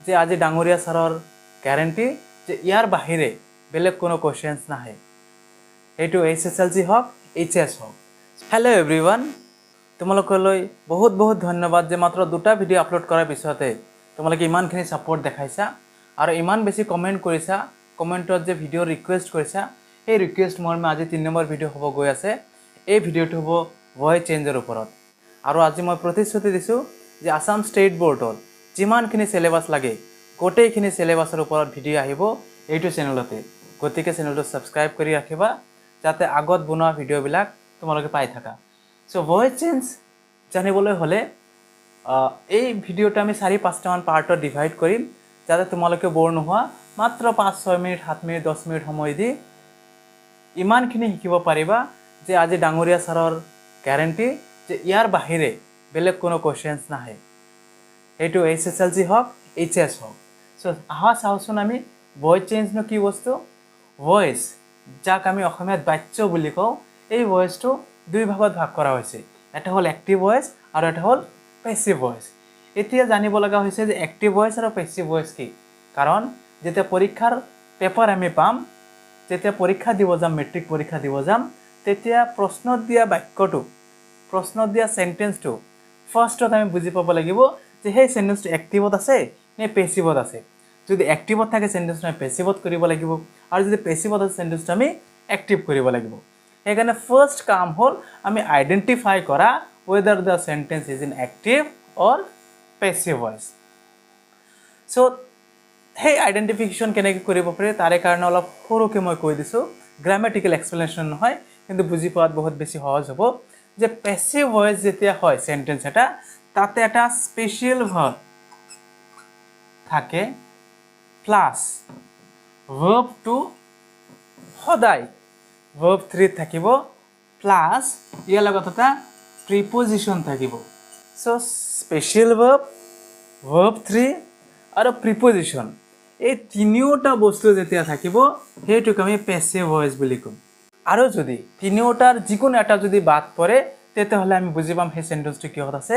যে আজি ডাঙৰীয়া ছাৰৰ গ্যাৰেণ্টি যে ইয়াৰ বাহিৰে বেলেগ কোনো কোৱেশ্চনছ নাহে। এইটো HSLC হওক HS হওক। হেল্ল' এভৰিৱান, তোমালোকলৈ বহুত বহুত ধন্যবাদ যে মাত্ৰ দুটা ভিডিঅ' আপলোড কৰাৰ পিছতে তোমালোকে ইমানখিনি ছাপোৰ্ট দেখাইছা আৰু ইমান বেছি কমেণ্ট কৰিছা। কমেণ্টত যে ভিডিঅ' ৰিকুৱেষ্ট কৰিছা, সেই ৰিকুৱেষ্ট মৰ্মে আজি 3 নম্বৰ ভিডিঅ' হ'ব গৈ আছে। এই ভিডিঅ'টো হ'ব ভইচ চেঞ্জৰ ওপৰত। আৰু আজি মই প্ৰতিশ্ৰুতি দিছোঁ যে আসাম ষ্টেট বৰ্ডৰ যিমানখিনি চিলেবাছ লাগে গোটেইখিনি চিলেবাছৰ ওপৰত ভিডিঅ' আহিব এইটো চেনেলতে। গতিকে চেনেলটো ছাবস্ক্ৰাইব কৰি ৰাখিবা যাতে আগত বনোৱা ভিডিঅ'বিলাক তোমালোকে পাই থাকা। চ' ভইচ চেঞ্জ জানিবলৈ হ'লে এই ভিডিঅ'টো আমি 4-5টামান পাৰ্টত ডিভাইড কৰিম যাতে তোমালোকে বৰ নোহোৱা। মাত্ৰ 5-6 মিনিট 7 মিনিট 10 মিনিট সময় দি ইমানখিনি শিকিব পাৰিবা যে আজি ডাঙৰীয়া ছাৰৰ গ্যাৰেণ্টি যে ইয়াৰ বাহিৰে বেলেগ কোনো কোৱেশ্চনছ নাহে। এইটো HSLC হওক HS হওক। চ' চাওঁচোন আমি ভইচ চেঞ্জনো কি বস্তু। ভইচ যাক আমি অসমীয়াত বাচ্য বুলি কওঁ, এই ভইচটো দুই ভাগত ভাগ কৰা হৈছে। এটা হ'ল এক্টিভ ভইচ আৰু এটা হ'ল পেছিভ ভইচ। এতিয়া জানিব লগা হৈছে যে এক্টিভ ভইচ আৰু পেছিভ ভইচ কি। কাৰণ যেতিয়া পৰীক্ষাৰ পেপাৰ আমি পাম, যেতিয়া পৰীক্ষা দিব যাম, মেট্ৰিক পৰীক্ষা দিব যাম, তেতিয়া প্ৰশ্নত দিয়া বাক্যটো, প্ৰশ্নত দিয়া চেণ্টেন্সটো ফাৰ্ষ্টত আমি বুজি পাব লাগিব যে সেই চেণ্টেন্সটো এক্টিভত আছে নে পেছিভত আছে। যদি এক্টিভত থাকে চেণ্টেন্সটো আমি পেছিভত কৰিব লাগিব, আৰু যদি পেছিভত আছে চেণ্টেন্সটো আমি এক্টিভ কৰিব লাগিব। সেইকাৰণে ফাৰ্ষ্ট কাম হ'ল আমি আইডেণ্টিফাই কৰা whether the sentence is in active or passive voice. So' সেই আইডেণ্টিফিকেশ্যন কেনেকৈ কৰিব পাৰি তাৰে কাৰণে অলপ সৰুকৈ মই কৈ দিছোঁ। গ্ৰামেটিকেল এক্সপ্লেনেশ্যন নহয়, কিন্তু বুজি পোৱাত বহুত বেছি সহজ হ'ব। যে পেছিভ ভইচ যেতিয়া হয় চেণ্টেন্স এটা, তাতে এটা স্পেচিয়েল ভাৰ্ব থাকে প্লাছ ভাৰ্বটো সদায় ভাৰ্ব 3 থাকিব, প্লাছ ইয়াৰ লগত এটা প্ৰিপজিশ্যন থাকিব। চ' স্পেচিয়েল ভাৰ্ব, ভাৰ্ব 3 আৰু প্ৰিপজিশ্যন, এই তিনিওটা বস্তু যেতিয়া থাকিব সেইটোক আমি পেছিভ ভইচ বুলি ক'ম। আৰু যদি তিনিওটাৰ যিকোনো এটা যদি বাদ পৰে তেতিয়াহ'লে আমি বুজি পাম সেই চেণ্টেন্সটো কিহত আছে,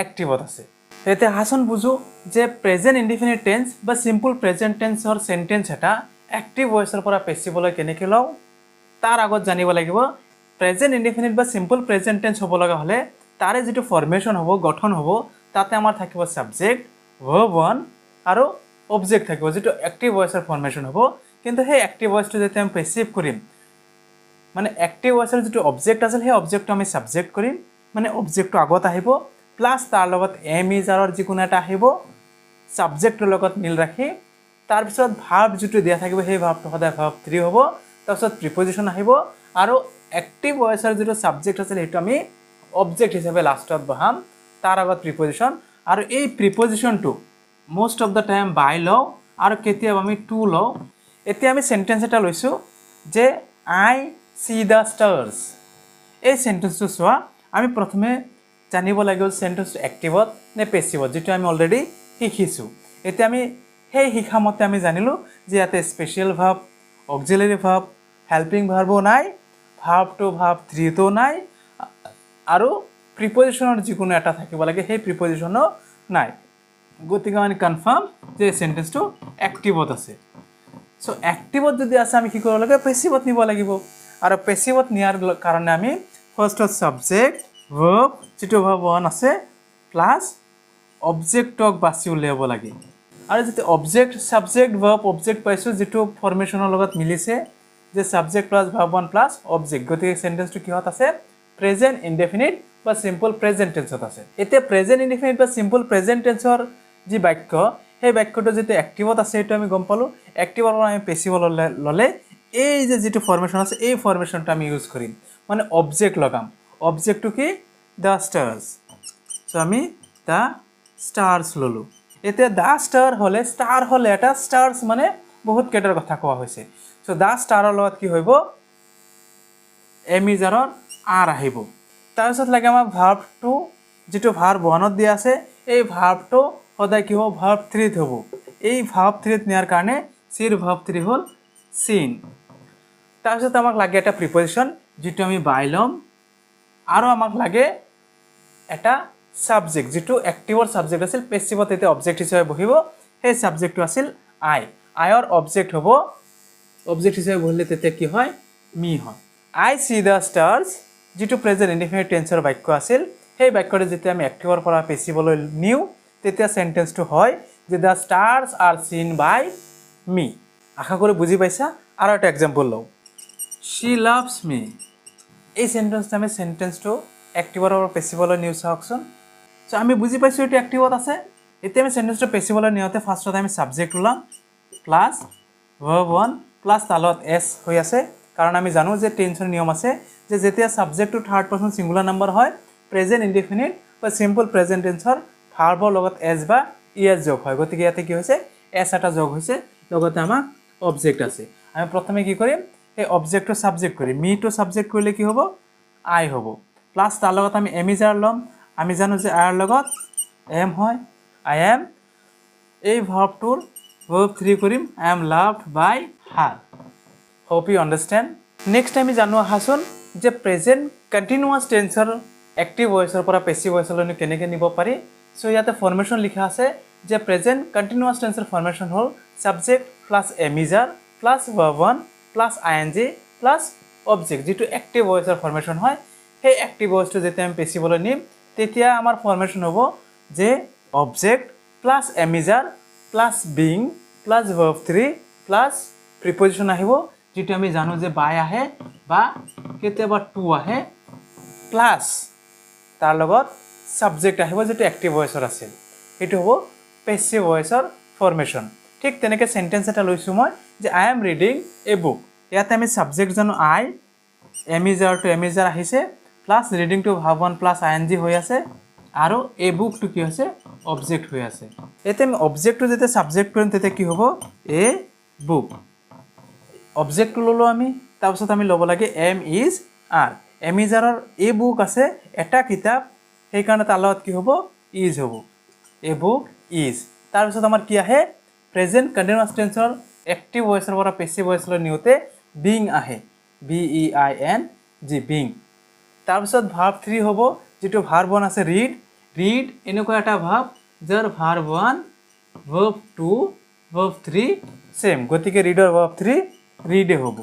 এক্টিভত আছে। তেতিয়া হাচন বুজো যে প্ৰেজেণ্ট ইনডিফিনিট টেন্স বা চিম্পল প্ৰেজেণ্ট টেন্সৰ চেণ্টেন্স এটা এক্টিভ ভইচৰ পৰা পেছিভলৈ কেনেকৈ লওঁ তাৰ আগত জানিব লাগিব। প্ৰেজেণ্ট ইনডিফিনিট বা চিম্পল প্ৰেজেণ্ট টেন্স হ'ব লগা হ'লে তাৰে যিটো ফৰ্মেশ্যন হ'ব, গঠন হ'ব, তাতে আমাৰ থাকিব ছাবজেক্ট, ভাৰ্ব 1 আৰু অবজেক্ট থাকিব, যিটো এক্টিভ ভইচৰ ফৰ্মেশ্যন হ'ব। কিন্তু সেই এক্টিভ ভইচটো যেতিয়া আমি পেছিভ কৰিম, মানে এক্টিভ ভইচৰ যিটো অবজেক্ট আছিল সেই অবজেক্টটো আমি ছাবজেক্ট কৰিম, মানে অবজেক্টটো আগত আহিব, প্লাছ তাৰ লগত ইজৰ যিকোনো এটা আহিব ছাবজেক্টৰ লগত মিল ৰাখি। তাৰপিছত ভাৰ্ব যিটো দিয়া থাকিব সেই ভাৰ্বটো সদায় ভাৰ্ব 3 হ'ব। তাৰপিছত প্ৰিপজিশ্যন আহিব, আৰু এক্টিভ ভইচৰ যিটো ছাবজেক্ট আছিল সেইটো আমি অবজেক্ট হিচাপে লাষ্টত বহাম, তাৰ আগত প্ৰিপজিশ্যন। আৰু এই প্ৰিপজিশ্যনটো most of the time by লওঁ আৰু কেতিয়াবা আমি to লওঁ। এতিয়া আমি চেণ্টেন্স এটা লৈছোঁ যে I see the stars। এই চেণ্টেন্সটো চোৱা, আমি প্ৰথমে জানিব লাগিব চেণ্টেন্সটো এক্টিভত নে পেছিভত, যিটো আমি অলৰেডি শিকিছোঁ। এতিয়া আমি সেই শিকামতে আমি জানিলোঁ যে ইয়াতে special verb, auxiliary verb, helping ভাৰ্বো নাই, ভাৰ্ব 2 ভাৰ্ব 3টো নাই, আৰু প্ৰিপজিশ্যনৰ যিকোনো এটা থাকিব লাগে, সেই প্ৰিপজিশ্যনো নাই। গতিকে আমি কনফাৰ্ম যে চেণ্টেন্সটো এক্টিভত আছে। চ' এক্টিভত যদি আছে আমি কি কৰিব লাগে, পেছিভত নিব লাগিব। আৰু পেছিভত নিয়াৰ কাৰণে আমি ফাৰ্ষ্টত ছাবজেক্ট, ভাৰ্ব, যিটো ভাৰ্ব 1 আছে, প্লাছ অবজেক্টক বাছি উলিয়াব লাগে। আৰু যেতিয়া অবজেক্ট, ছাবজেক্ট, ভাৰ্ব, অবজেক্ট পাইছোঁ, যিটো ফৰ্মেশ্যনৰ লগত মিলিছে যে subject plus verb 1 plus object, গতিকে চেণ্টেন্সটো কিহত আছে, প্ৰেজেণ্ট ইনডেফিনিট বা চিম্পল প্ৰেজেণ্ট টেন্সত আছে। এতিয়া প্ৰেজেণ্ট ইনডেফিনিট বা চিম্পল প্ৰেজেণ্ট টেন্সৰ যি বাক্য, সেই বাক্যটো যেতিয়া এক্টিভত আছে সেইটো আমি গম পালোঁ। এক্টিভৰ পৰা আমি পেছিভলৈ ল'লে এই যে যিটো ফৰ্মেশ্যন আছে এই ফৰ্মেশ্যনটো আমি ইউজ কৰিম, মানে অবজেক্ট লগাম। অবজেক্টটো কি, দ্য ষ্টাৰ্ছ। চ' আমি দ্য ষ্টাৰ্ছ ল'লোঁ। এতিয়া দ্য ষ্টাৰ হ'লে, ষ্টাৰ হ'লে এটা ষ্টাৰ্ছ মানে বহুত কেইটাৰ কথা কোৱা হৈছে। চ' দ্য ষ্টাৰৰ লগত কি হ'ব, ইজৰ আৰ আহিব। তাৰপিছত লাগে আমাৰ ভাৰ্বটো, যিটো ভাৰ্ব 1ত দিয়া আছে, এই ভাৰ্বটো সদায় কি হ'ব, ভাৰ্ব 3ত হ'ব। এই ভাৰ্ব 3ত নিয়াৰ কাৰণে চিৰ ভাৰ্ব 3 হ'ল চিন। তাৰপিছত আমাক লাগে এটা প্ৰিপজিশ্যন, যিটো আমি বাই ল'ম, আৰু আমাক লাগে এটা ছাবজেক্ট, যিটো এক্টিভৰ ছাবজেক্ট আছিল, পেছিভত এতিয়া অবজেক্ট হিচাপে বহিব। সেই সাবজেক্টটো আছিল আই আইৰ অবজেক্ট হ'ব অবজেক্ট হিচাপে বহিলে তেতিয়া কি হয় মি হয় আই সি দ্য ষ্টাৰ্ছ যিটো প্ৰেজেণ্ট ইনডিফিনিট টেন্সৰ বাক্য আছিল সেই বাক্যটো যেতিয়া আমি এক্টিভৰ পৰা পেছিভলৈ নিওঁ তেতিয়া সেন্টেন্সটো হয় যে the stars R seen by মি আশা কৰি বুজি পাইছা আৰু এটা এক্সাম্পল লওঁ शी loves me এই সেন্টেন্সটো আমি সেন্টেন্সটো এক্টিভৰ পৰা পেছিভলৈ নিউ চাওকচোন সো আমি বুজি পাইছোঁ এইটো এক্টিভত আছে এতিয়া আমি সেন্টেন্সটো পেছিভলৈ নিওঁতে ফাৰ্ষ্টত আমি সাবজেক্ট ওলাম প্লাছ ভাৰ্ব 1 প্লাছ তালত এছ হৈ আছে কাৰণ আমি জানো যে টেন্সৰ নিয়ম আছে যে যেতিয়া সাবজেক্টটো থাৰ্ড পাৰসন সিঙ্গুলাৰ নাম্বাৰ হয় প্ৰেজেন্ট ইনডিফিনিট বা সিম্পল প্ৰেজেন্ট টেন্সৰ ভাৰ্বৰ লগত এছ বা ইএছ যোগ হয় গতিকে ইয়াতে কি হৈছে এছ এটা যোগ হৈছে লগতে আমাৰ অবজেক্ট আছে আমি প্ৰথমে কি কৰিম এই অবজেক্টটো সাবজেক্ট কৰিম মি টু সাবজেক্ট কৰিলে কি হ'ব আই হ'ব প্লাছ তাৰ লগত আমি এমিজাৰ ল'ম আমি জানো যে আইৰ লগত এম হয় আই এম এই ভাৰ্বটোৰ verb 3 কৰিম I am loved by her hope you understand next আমি জানো আহাচোন যে প্ৰেজেন্ট কন্টিনিউয়াস টেন্সৰ এক্টিভ ভয়েসৰ পৰা পেসিভ ভয়েসলৈ কেনেকৈ নিব পাৰি সো ইয়াতে ফৰ্মেশন লিখা আছে যে প্ৰেজেন্ট কন্টিনিউয়াস টেন্সৰ ফৰ্মেশন হ'ল subject plus am is are plus verb 1 plus ing plus object যেটো এক্টিভ ভয়েসৰ ফৰ্মেশন হয় সেই এক্টিভ ভয়েসটো যেতিয়া আমি পেসিভলৈ নিম তেতিয়া আমাৰ ফৰ্মেশন হ'ব যে object plus am is are plus being plus verb 3 plus preposition আহিব যেটো আমি জানো যে by আহে বা কেতিয়াবা to আহে প্লাস তাৰ লগত সাবজেক্ট আহিব যেটো এক্টিভ ভয়েসৰ আছিল এটো হ'ব পেসিভ ভয়েসৰ ফৰ্মেশন ঠিক তেনেকৈ সেন্টেন্স এটা লৈছো মই যে I am reading a book ইয়াতে আমি সাবজেক্ট জানো I এমিজাৰ টু এমিজাৰ আহিছে plus reading to verb 1 plus ing হৈ আছে আৰু এই বুকটো কি হৈছে অবজেক্ট হৈ আছে এতে আমি অবজেক্টটো যেতে সাবজেক্ট কৰিম তেতে কি হ'ব এ বুক অবজেক্টটো ললো আমি তাৰপিছত আমি ল'ব লাগে এম ইজ আৰ এমিজাৰৰ এ বুক আছে এটা কিতাপ সেই কাৰণে তাৰ লগত কি হ'ব ইজ হ'ব এ বুক ইজ তাৰপিছত আমাৰ কি আহে প্ৰেজেন্ট কন্টিনিউয়াস টেন্সৰ এক্টিভ ভয়েসৰ পৰা পেসিভ ভয়েসলৈ নিওতে বিং আহে B E I N G being তাৰপিছত ভাৰ্ব 3 হ'ব যেটো ভাৰ্ব 1 আছে ৰিড ৰিড এনেকুৱা এটা ভাৰ্ব যাৰ ভাৰ্ব 1 ভাৰ্ব 2 ভাৰ্ব 3 সেম গতিকে ৰিডৰ ভাৰ্ব 3 ৰিডে হ'ব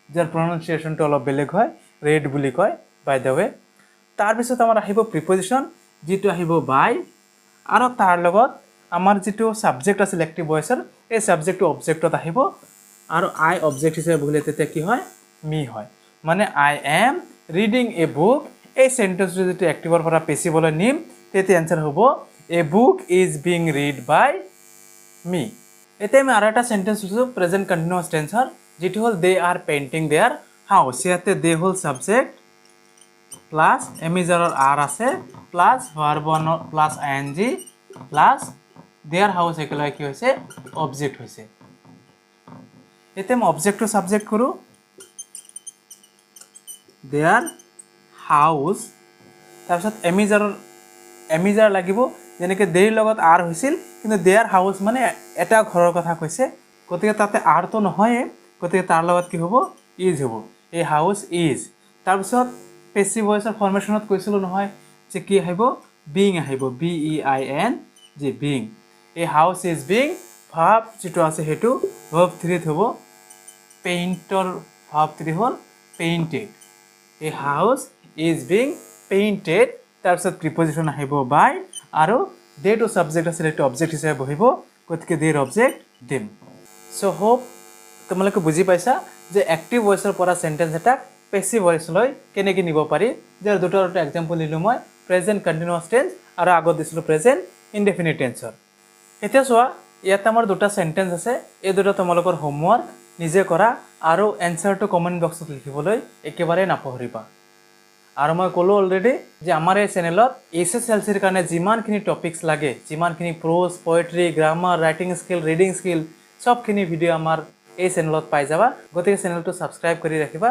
যাৰ প্ৰনাউন্সিয়েশনটো অলপ বেলেগ হয় ৰেড বুলি কয় বাই দ্য ওয়ে তাৰপিছত আমাৰ আহিব প্ৰিপজিশন যেটো আহিব বাই আৰু তাৰ লগত আমাৰ যেটো সাবজেক্ট আছে এক্টিভ ভয়েসৰ এই সাবজেক্টটো অবজেক্টত আহিব আৰু আই অবজেক্ট হিচাপে বহিলে তেতিয়া কি হয় মি হয় মানে I am reading a book এই সেন্টেন্সটো যেটো এক্টিভৰ পৰা পেসিভলৈ নিম তেতিয়া আনসাৰ হ'ব এ বুক ইজ বিং ৰিড বাই মি এতে আমি আৰু এটা সেন্টেন্স লৈছো প্ৰেজেন্ট কন্টিনিউয়াস টেন্সৰ যেটো হ'ল they are painting their house ইয়াতে দে হ'ল সাবজেক্ট প্লাস এমিজাৰৰ আৰ আছে plus verb 1 plus ing plus their house একেলগে কি হৈছে অবজেক্ট হৈছে এতে আমি অবজেক্টটো সাবজেক্ট কৰো দেয়াৰ হাউস তাৰপিছত এমিজাৰ লাগিব যেনেকৈ দেৰ লগত আৰ হৈছিল কিন্তু দেয়াৰ হাউস মানে এটা ঘৰৰ কথা কৈছে গতিকে তাতে আৰ তো নহয় গতিকে তাৰ লগত কি হ'ব ইজ হ'ব এই হাউস ইজ তাৰপিছত পেসিভ ভয়েসৰ ফৰ্মেশনত কৈছিল নহয় যে কি আহিব বিং আহিব B E I N G being এই হাউস ইজ বিং ভাৰ্ব যেটো আছে হেতু ভাৰ্ব 3 হ'ব পেইন্টৰ ভাৰ্ব 3 হ'ল পেইন্টেড এই হাউস ইজ বিং পেইন্টেড তাৰপিছত প্ৰিপজিশন আহিব বাই আৰু দে টু সাবজেক্ট আছে এটো অবজেক্ট হিচাপে বহিব গতিকে দেৰ অবজেক্ট দেম সো হোপ তোমালোকে বুজি পাইছা যে এক্টিভ ভয়েসৰ পৰা সেন্টেন্স এটা পেসিভ ভয়েসলৈ কেনেকৈ নিব পাৰি যাৰ দুটা এক্সাম্পল দিলো মই প্ৰেজেন্ট কন্টিনিউয়াস টেন্স আৰু আগত দিছিলো প্ৰেজেন্ট ইনডিফিনিট টেন্সৰ এতিয়া চোৱা ইয়াত আমাৰ দুটা সেন্টেন্স আছে এই দুটা তোমালোকৰ হোমৱৰ্ক নিজে কৰা আৰু এনসাৰটো কমেন্ট বক্সত লিখিবলৈ একেবাৰে নাপাহৰিবা আৰু মই ক'লো অলৰেডি যে আমাৰ এই চেনেলত HSLC ৰ কাৰণে যিমানখিনি টপিকস লাগে যিমানখিনি prose poetry grammar writing skill reading skill সবখিনি ভিডিও আমাৰ এই চেনেলত পাই যাবা গতিকে চেনেলটো সাবস্ক্ৰাইব কৰি ৰাখিবা